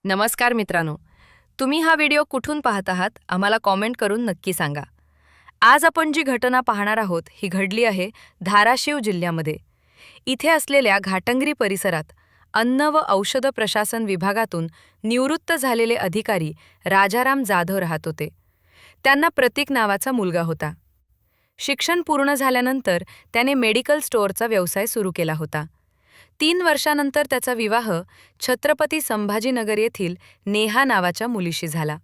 नमस्कार मित्रांनो, तुम्ही हा व्हिडिओ कुठून पाहत आहात आम्हाला कॉमेंट करून नक्की सांगा. आज आपण जी घटना पाहणार आहोत ही घडली आहे धाराशिव जिल्ह्यामध्ये. इथे असलेल्या घाटंगरी परिसरात अन्न व औषध प्रशासन विभागातून निवृत्त झालेले अधिकारी राजाराम जाधव राहत होते. त्यांना प्रतीक नावाचा मुलगा होता. शिक्षण पूर्ण झाल्यानंतर त्याने मेडिकल स्टोअरचा व्यवसाय सुरू केला होता. 3 वर्षानंतर त्याचा विवाह छत्रपती संभाजीनगर येथील नेहा नावाच्या मुलीशी झाला.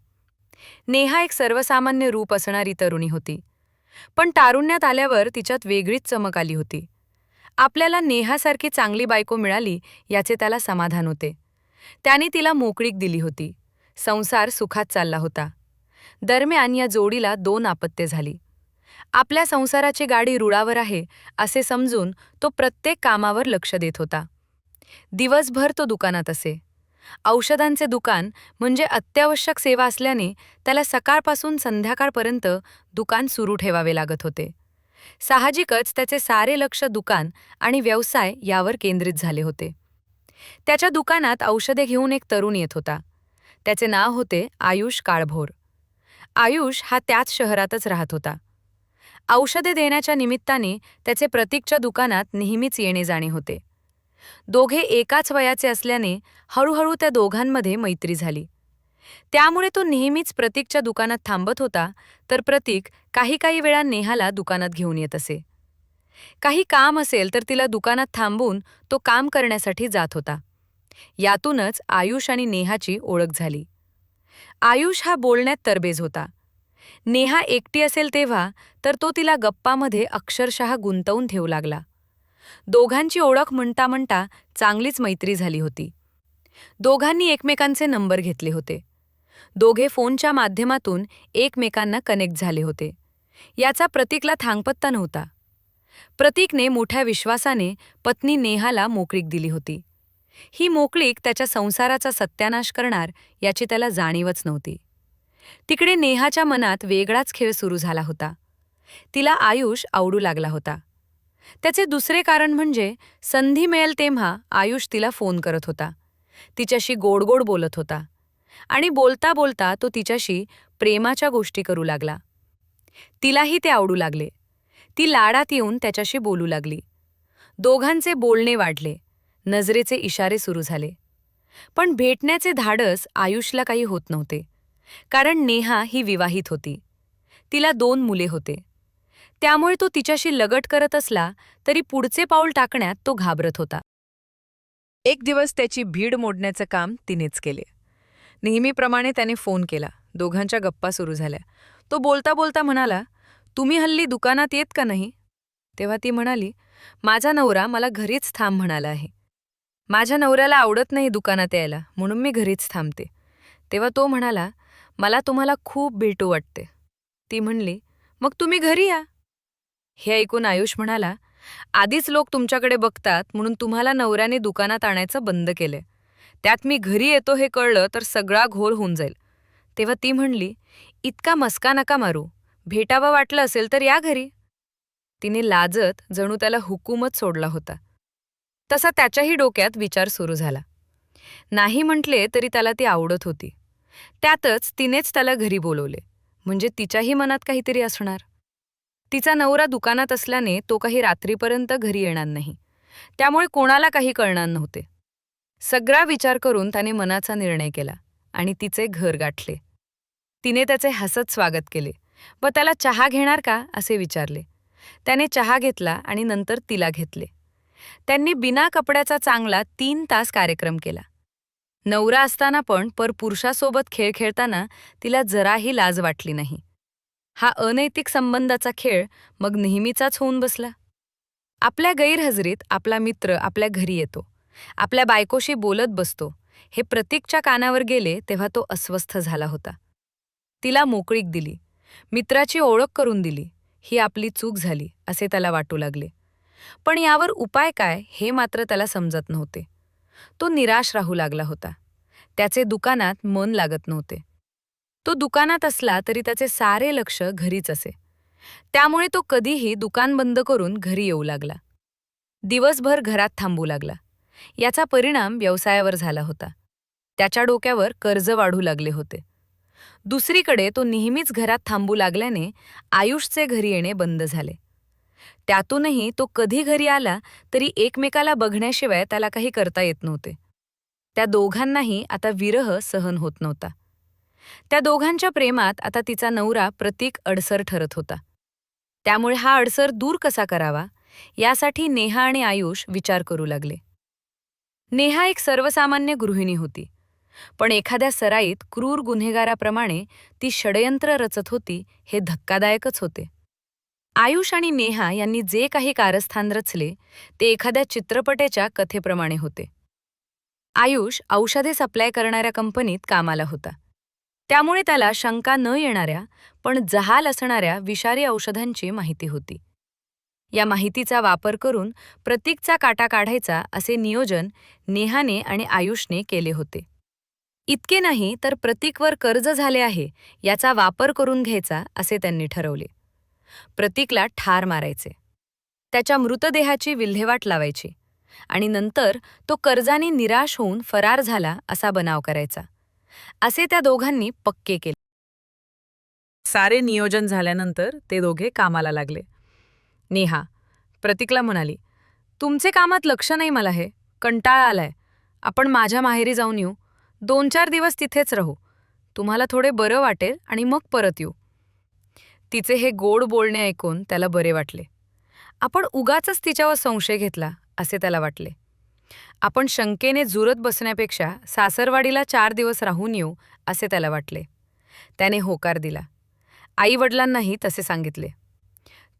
नेहा एक सर्वसामान्य रूप असणारी तरुणी होती. पण तारुण्यात आल्यावर तिच्यात वेगळीच चमक आली होती. आपल्याला नेहासारखी चांगली बायको मिळाली याचे त्याला समाधान होते. त्याने तिला मोकळीक दिली होती. संसार सुखात चालला होता. दरम्यान या जोडीला 2 आपत्ते झाली. आपल्या संसाराची गाडी रुळावर आहे असे समजून तो प्रत्येक कामावर लक्ष देत होता. दिवसभर तो दुकानात असे. औषधांचे दुकान म्हणजे अत्यावश्यक सेवा असल्याने त्याला सकाळपासून संध्याकाळपर्यंत दुकान सुरू ठेवावे लागत होते. साहजिकच त्याचे सारे लक्ष दुकान आणि व्यवसाय यावर केंद्रित झाले होते. त्याच्या दुकानात औषधे घेऊन एक तरुण येत होता. त्याचे नाव होते आयुष काळभोर. आयुष हा त्याच शहरातच राहत होता. औषधे देण्याच्या निमित्ताने त्याचे प्रतीकच्या दुकानात नेहमीच येणे जाणे होते. दोघे एकाच वयाचे असल्याने हळूहळू त्या दोघांमध्ये मैत्री झाली. त्यामुळे तो नेहमीच प्रतीकच्या दुकानात थांबत होता, तर प्रतीक काही वेळा नेहाला दुकानात घेऊन येत असे. काही काम असेल तर तिला दुकानात थांबून तो काम करण्यासाठी जात होता. यातूनच आयुष आणि नेहाची ओळख झाली. आयुष हा बोलण्यात तरबेज होता. नेहा एकटी असेल तेव्हा तर तो तिला गप्पामध्ये अक्षरशः गुंतवून ठेवू लागला. दोघांची ओळख म्हणता म्हणता चांगलीच मैत्री झाली होती. दोघांनी एकमेकांचे नंबर घेतले होते. दोघे फोनच्या माध्यमातून एकमेकांना कनेक्ट झाले होते. याचा प्रतीकला थांगपत्ता नव्हता. प्रतीकने मोठ्या विश्वासाने पत्नी नेहाला मोकळीक दिली होती. ही मोकळीक त्याच्या संसाराचा सत्यानाश करणार याची त्याला जाणीवच नव्हती. तिकडे नेहाच्या मनात वेगळाच खेळ सुरू झाला होता. तिला आयुष आवडू लागला होता. त्याचे दुसरे कारण म्हणजे संधी मिळेल तेव्हा आयुष तिला फोन करत होता. तिच्याशी गोड गोड बोलत होता आणि बोलता बोलता तो तिच्याशी प्रेमाच्या गोष्टी करू लागला. तिलाही ते आवडू लागले. ती लाडात येऊन त्याच्याशी बोलू लागली. दोघांचे बोलणे वाढले. नजरेचे इशारे सुरू झाले. पण भेटण्याचे धाडस आयुषला काही होत नव्हते. कारण नेहा ही विवाहित होती. तिला 2 मुले होते. त्यामुळे तो तिच्याशी लगट करत असला तरी पुढचे पाऊल टाकण्यात तो घाबरत होता. एक दिवस त्याची भीड मोडण्याचं काम तिनेच केले. नेहमीप्रमाणे त्याने फोन केला. दोघांच्या गप्पा सुरू झाल्या. तो बोलता बोलता म्हणाला, "तुम्ही हल्ली दुकानात येत का नाही?" तेव्हा ती म्हणाली, "माझा नवरा मला घरीच थांब म्हणाला आहे. माझ्या नवऱ्याला आवडत नाही दुकानात यायला, म्हणून मी घरीच थांबते." तेव्हा तो म्हणाला, "मला तुम्हाला खूप भेटू वाटते." ती म्हणली, "मग तुम्ही घरी या." हे ऐकून आयुष म्हणाला, "आधीच लोक तुमच्याकडे बघतात म्हणून तुम्हाला नवऱ्याने दुकानात आणायचं बंद केले. त्यात मी घरी येतो हे कळलं तर सगळा घोळ होऊन जाईल." तेव्हा ती म्हणली, "इतका मस्का नका मारू. भेटावं वाटलं असेल तर या घरी." तिने लाजत जणू त्याला हुकूमच सोडला होता. तसा त्याच्याही डोक्यात विचार सुरू झाला. नाही म्हटले तरी त्याला ती आवडत होती. त्यातच तिनेच त्याला घरी बोलवले, म्हणजे तिच्याही मनात काहीतरी असणार. तिचा नवरा दुकानात असल्याने तो काही रात्रीपर्यंत घरी येणार नाही. त्यामुळे कोणाला काही कळणार नव्हते. सगळा विचार करून त्याने मनाचा निर्णय केला आणि तिचे घर गाठले. तिने त्याचे हसत स्वागत केले व त्याला चहा घेणार का असे विचारले. त्याने चहा घेतला आणि नंतर तिला घेतले. त्यांनी बिना कपड्याचा चांगला 3 तास कार्यक्रम केला. नवरा असताना पण पुरुषासोबत खेळ खेळताना तिला जराही लाज वाटली नाही. हा अनैतिक संबंधाचा खेळ मग नेहमीचाच होऊन बसला. आपल्या गैरहजेरीत आपला मित्र आपल्या घरी येतो, आपल्या बायकोशी बोलत बसतो, हे प्रतीकच्या कानावर गेले तेव्हा तो अस्वस्थ झाला होता. तिला मोकळीक दिली, मित्राची ओळख करून दिली, ही आपली चूक झाली असे त्याला वाटू लागले. पण यावर उपाय काय हे मात्र त्याला समजत नव्हते. तो निराश राहू लागला होता. त्याचे दुकानात मन लागत नव्हते. तो दुकानात असला तरी त्याचे सारे लक्ष घरीच असे. त्यामुळे तो कधीही दुकान बंद करून घरी येऊ लागला. दिवसभर घरात थांबू लागला. याचा परिणाम व्यवसायावर झाला होता. त्याच्या डोक्यावर कर्ज वाढू लागले होते. दुसरीकडे तो नेहमीच घरात थांबू लागल्याने आयुषचे घरी येणे बंद झाले. त्यातूनही तो कधी घरी आला तरी एकमेकाला बघण्याशिवाय त्याला काही करता येत नव्हते. त्या दोघांनाही आता विरह सहन होत नव्हता. त्या दोघांच्या प्रेमात आता तिचा नवरा प्रतीक अडसर ठरत होता. त्यामुळे हा अडसर दूर कसा करावा यासाठी नेहा आणि आयुष विचार करू लागले. नेहा एक सर्वसामान्य गृहिणी होती, पण एखाद्या सराईत क्रूर गुन्हेगाराप्रमाणे ती षडयंत्र रचत होती हे धक्कादायकच होते. आयुष आणि नेहा यांनी जे काही कारस्थान रचले ते एखाद्या चित्रपटाच्या कथेप्रमाणे होते. आयुष औषधे सप्लाय करणाऱ्या कंपनीत कामाला होता. त्यामुळे त्याला शंका न येणाऱ्या पण जहाल असणाऱ्या विषारी औषधांची माहिती होती. या माहितीचा वापर करून प्रतीकचा काटा काढायचा असे नियोजन नेहाने आणि आयुषने केले होते. इतके नाही तर प्रतीकवर कर्ज झाले आहे याचा वापर करून घ्यायचा असे त्यांनी ठरवले. प्रतीकला ठार मारायचे, त्याच्या मृतदेहाची विल्हेवाट लावायची आणि नंतर तो कर्जाने निराश होऊन फरार झाला असा बनाव करायचा, असे त्या दोघांनी पक्के केले. सारे नियोजन झाल्यानंतर ते दोघे कामाला लागले. नेहा प्रतीकला म्हणाली, तुमचे कामात लक्ष नाही, मला हे कंटाळा आलाय. आपण माझ्या माहेरी जाऊन येऊ, 2-4 दिवस तिथेच राहू. तुम्हाला थोडे बरं वाटेल आणि मग परत येऊ. तिचे हे गोड बोलणे ऐकून त्याला बरे वाटले. आपण उगाचच तिच्यावर संशय घेतला असे त्याला वाटले. आपण शंकेने जुरत बसण्यापेक्षा सासरवाडीला 4 दिवस राहून येऊ असे त्याला वाटले. त्याने होकार दिला. आईवडिलांनाही तसे सांगितले.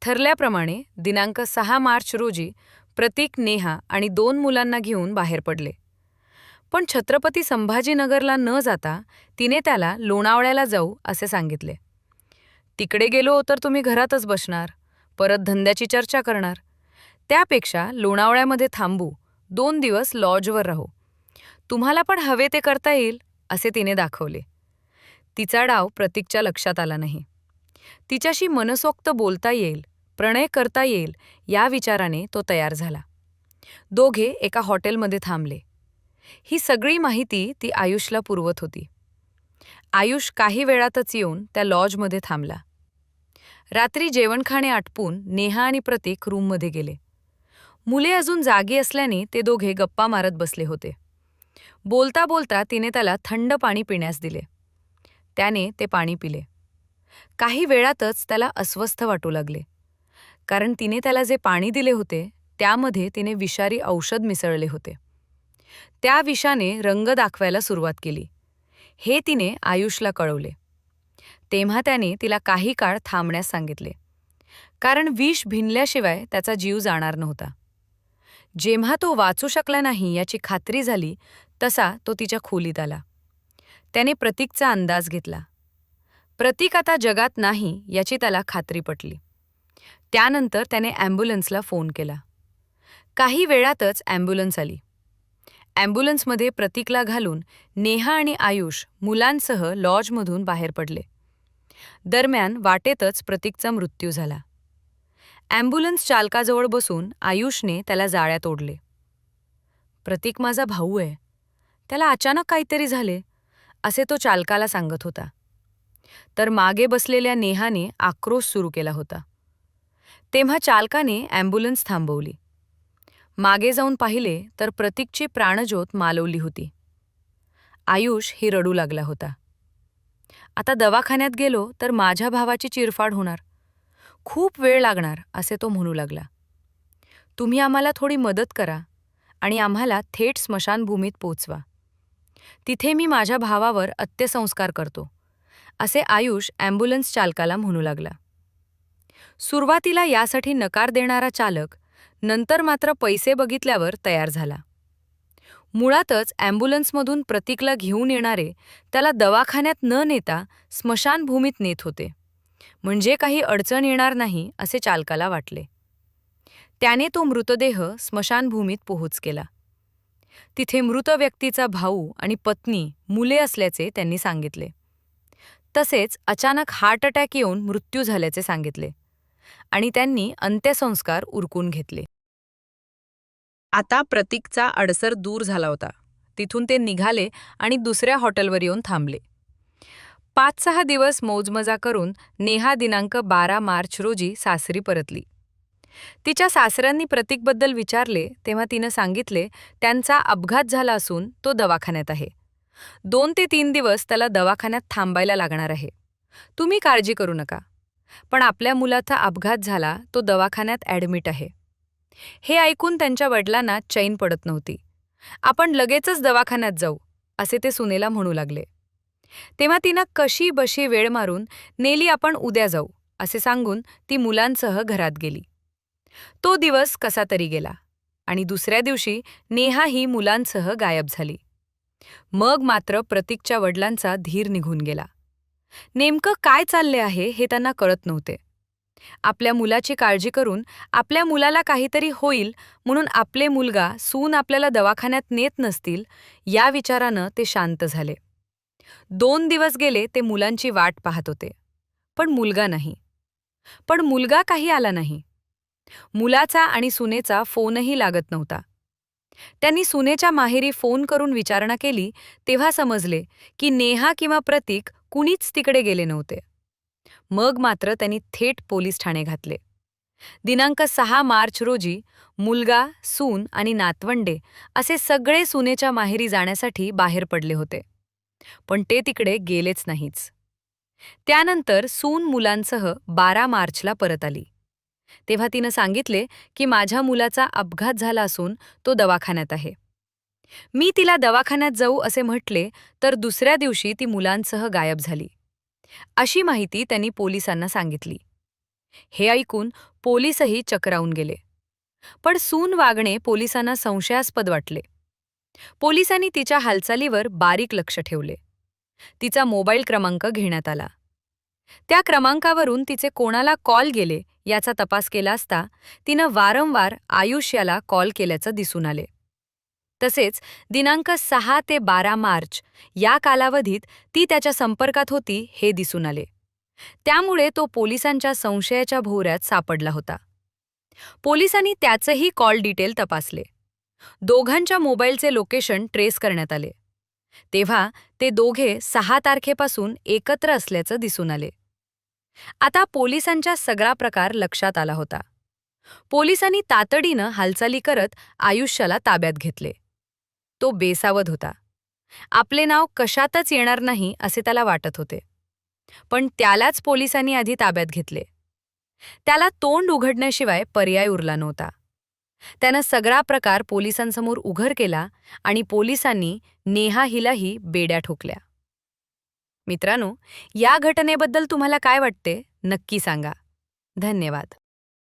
ठरल्याप्रमाणे दिनांक 6 मार्च रोजी प्रतीक नेहा आणि 2 मुलांना घेऊन बाहेर पडले. पण छत्रपती संभाजीनगरला न जाता तिने त्याला लोणावळ्याला जाऊ असे सांगितले. तिकडे गेलो तर तुम्ही घरातच बसणार, परत धंद्याची चर्चा करणार. त्यापेक्षा लोणावळ्यामध्ये थांबू, 2 दिवस लॉजवर राहू. तुम्हाला पण हवे ते करता येईल असे तिने दाखवले. तिचा डाव प्रतीकच्या लक्षात आला नाही. तिच्याशी मनसोक्त बोलता येईल, प्रणय करता येईल या विचाराने तो तयार झाला. दोघे एका हॉटेलमध्ये थांबले. ही सगळी माहिती ती आयुषला पुरवत होती. आयुष काही वेळातच येऊन त्या लॉजमध्ये थांबला. रात्री जेवणखाणे आटपून नेहा आणि प्रतीक रूममध्ये गेले. मुले अजून जागी असल्याने ते दोघे गप्पा मारत बसले होते. बोलता बोलता तिने त्याला थंड पाणी पिण्यास दिले. त्याने ते पाणी पिले. काही वेळातच त्याला अस्वस्थ वाटू लागले, कारण तिने त्याला जे पाणी दिले होते त्यामध्ये तिने विषारी औषध मिसळले होते. त्या विषाने रंग दाखवायला सुरुवात केली हे तिने आयुषला कळवले. तेव्हा त्याने तिला काही काळ थांबण्यास सांगितले, कारण विष भिनल्याशिवाय त्याचा जीव जाणार नव्हता. जेव्हा तो वाचू शकला नाही याची खात्री झाली तसा तो तिच्या खोलीत आला. त्याने प्रतीकचा अंदाज घेतला. प्रतीक आता जगात नाही याची त्याला खात्री पटली. त्यानंतर त्याने ॲम्ब्युलन्सला फोन केला. काही वेळातच ॲम्ब्युलन्स आली. ॲम्ब्युलन्समध्ये प्रतीकला घालून नेहा आणि आयुष मुलांसह लॉजमधून बाहेर पडले. दरम्यान वाटेतच प्रतीकचा मृत्यू झाला. ॲम्ब्युलन्स चालकाजवळ बसून आयुषने त्याला जाळ्यात ओढले. प्रतीक माझा भाऊ आहे, त्याला अचानक काहीतरी झाले असे तो चालकाला सांगत होता. तर मागे बसलेल्या नेहाने आक्रोश सुरू केला होता. तेव्हा चालकाने ॲम्ब्युलन्स थांबवली. मागे जाऊन पाहिले तर प्रतीकची प्राणज्योत मालवली होती. आयुष ही रडू लागला होता. आता दवाखान्यात गेलो तर माझ्या भावाची चिरफाड होणार, खूप वेळ लागणार असे तो म्हणू लागला. तुम्ही आम्हाला थोडी मदत करा आणि आम्हाला थेट स्मशानभूमीत पोचवा. तिथे मी माझ्या भावावर अंत्यसंस्कार करतो असे आयुष ॲम्ब्युलन्स चालकाला म्हणू लागला. सुरुवातीला यासाठी नकार देणारा चालक नंतर मात्र पैसे बघितल्यावर तयार झाला. मुळातच ॲम्ब्युलन्समधून प्रतीकला घेऊन येणारे त्याला दवाखान्यात न नेता स्मशानभूमीत नेत होते, म्हणजे काही अडचण येणार नाही असे चालकाला वाटले. त्याने तो मृतदेह स्मशानभूमीत पोहोच केला. तिथे मृत व्यक्तीचा भाऊ आणि पत्नी, मुले असल्याचे त्यांनी सांगितले. तसेच अचानक हार्ट अटॅक येऊन मृत्यू झाल्याचे सांगितले आणि त्यांनी अंत्यसंस्कार उरकून घेतले. आता प्रतीकचा अडसर दूर झाला होता. तिथून ते निघाले आणि दुसऱ्या हॉटेलवर येऊन थांबले. 5-6 दिवस मौजमजा करून नेहा दिनांक 12 मार्च रोजी सासरी परतली. तिच्या सासऱ्यांनी प्रतीकबद्दल विचारले तेव्हा तिनं सांगितले त्यांचा अपघात झाला असून तो दवाखान्यात आहे. 2 ते 3 दिवस त्याला दवाखान्यात थांबायला लागणार आहे. तुम्ही काळजी करू नका. पण आपल्या मुलाचा अपघात झाला, तो दवाखान्यात ॲडमिट आहे. हे ऐकून त्यांच्या वडिलांना चैन पडत नव्हती. आपण लगेचच दवाखान्यात जाऊ, असे ते सुनेला म्हणू लागले. तेव्हा तिनं कशी बशी वेळ मारून नेली आपण उद्या जाऊ, असे सांगून ती मुलांसह घरात गेली. तो दिवस कसा तरी गेला आणि दुसऱ्या दिवशी नेहा ही मुलांसह गायब झाली. मग मात्र प्रतीकच्या वडिलांचा धीर निघून गेला. नेमकं काय चालले आहे हे त्यांना कळत नव्हते. आपल्या मुलाची काळजी करून आपल्या मुलाला काहीतरी होईल म्हणून आपले मुलगा सून आपल्याला दवाखान्यात नेत नसतील या विचारानं ते शांत झाले. 2 दिवस गेले ते मुलांची वाट पाहत होते. पण मुलगा काही आला नाही. मुलाचा आणि सुनेचा फोनही लागत नव्हता. त्यांनी सुनेच्या माहेरी फोन करून विचारणा केली तेव्हा समजले की नेहा किंवा प्रतीक कुणीच तिकडे गेले नव्हते. मग मात्र त्यांनी थेट पोलीस ठाणे घातले. दिनांक 6 मार्च रोजी मुलगा, सून आणि नातवंडे असे सगळे सुनेच्या माहेरी जाण्यासाठी बाहेर पडले होते. पण ते तिकडे गेलेच नाहीच. त्यानंतर सून मुलांसह 12 मार्चला परत आली. तेव्हा तिनं सांगितले की माझ्या मुलाचा अपघात झाला असून तो दवाखान्यात आहे. मी तिला दवाखान्यात जाऊ असे म्हटले तर दुसऱ्या दिवशी ती मुलांसह गायब झाली. अशी माहिती त्यांनी पोलिसांना सांगितली. हे ऐकून पोलीसही चक्रावून गेले. पण सून वागणे पोलिसांना संशयास्पद वाटले. पोलिसांनी तिच्या हालचालीवर बारीक लक्ष ठेवले. तिचा मोबाईल क्रमांक घेण्यात आला. त्या क्रमांकावरून तिचे कोणाला कॉल गेले याचा तपास केला असता तिनं वारंवार आयुष याला कॉल केल्याचं दिसून आले. तसेच दिनांक 6 ते 12 मार्च या कालावधीत ती त्याच्या संपर्कात होती हे दिसून आले. त्यामुळे तो पोलिसांच्या संशयाच्या भोवऱ्यात सापडला होता. पोलिसांनी त्याचेही कॉल डिटेल तपासले. दोघांच्या मोबाईलचे लोकेशन ट्रेस करण्यात आले. तेव्हा ते दोघे 6 तारखेपासून एकत्र असल्याचं दिसून आले. आता पोलिसांच्या सगळा प्रकार लक्षात आला होता. पोलिसांनी तातडीनं हालचाली करत आयुष्याला ताब्यात घेतले. तो बेसावध होता. आपले नाव कशातच येणार नाही असे त्याला वाटत होते. पण त्यालाच पोलिसांनी आधी ताब्यात घेतले. त्याला तोंड उघडण्याशिवाय पर्याय उरला नव्हता. त्यानं सगळा प्रकार पोलिसांसमोर उघड केला आणि पोलिसांनी नेहा हिलाही बेड्या ठोकल्या. मित्रांनो, या घटनेबद्दल तुम्हाला काय वाटते नक्की सांगा. धन्यवाद.